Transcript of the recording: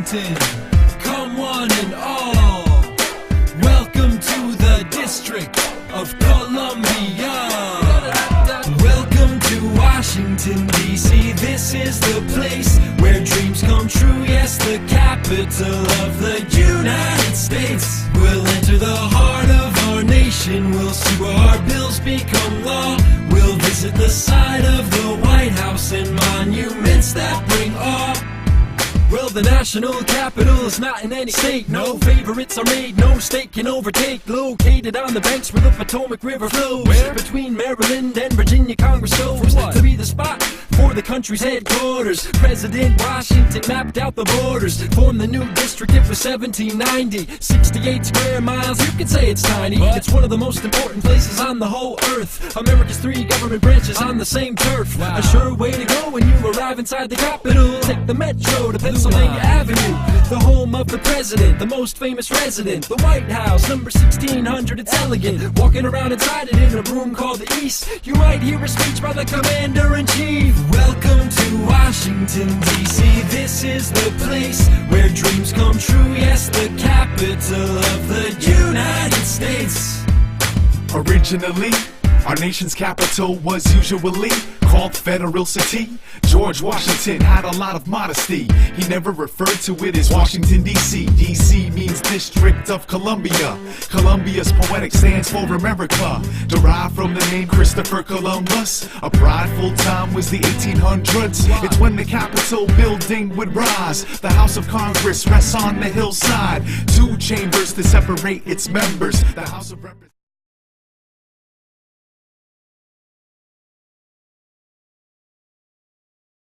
Washington, come one and all, welcome to the District of Columbia. Welcome to Washington, D.C. This is the place where dreams come true. Yes, the capital of the United States. We'll enter the heart of our nation. We'll see where our bills become law. We'll visit the site of the White House and monuments that bring awe. Well, the national capital is not in any state. No favorites are made, no state can overtake. Located on the banks where the Potomac River flows, between Maryland and Virginia, Congress goes to be the spot for the country's headquarters. President Washington mapped out the borders, formed the new district. It was 1790, 68 square miles, you can say it's tiny. It's one of the most important places on the whole earth. America's 3 government branches on the same turf. A sure way to go when you arrive inside the Capitol. Take the metro to Pennsylvania Avenue, the home of the president, the most famous resident. The White House, number 1600, it's elegant. Walking around inside it in a room called the East, you might hear a speech by the Commander-in-Chief. Welcome to Washington, D.C. This is the place where dreams come true. Yes, the capital of the United States. Originally, our nation's capital was usually called Federal City. George Washington had a lot of modesty. He never referred to it as Washington, D.C. D.C. means District of Columbia. Columbia's poetic stands for America, derived from the name Christopher Columbus. A prideful time was the 1800s. It's when the Capitol building would rise. The House of Congress rests on the hillside. 2 chambers to separate its members. The House of Representatives.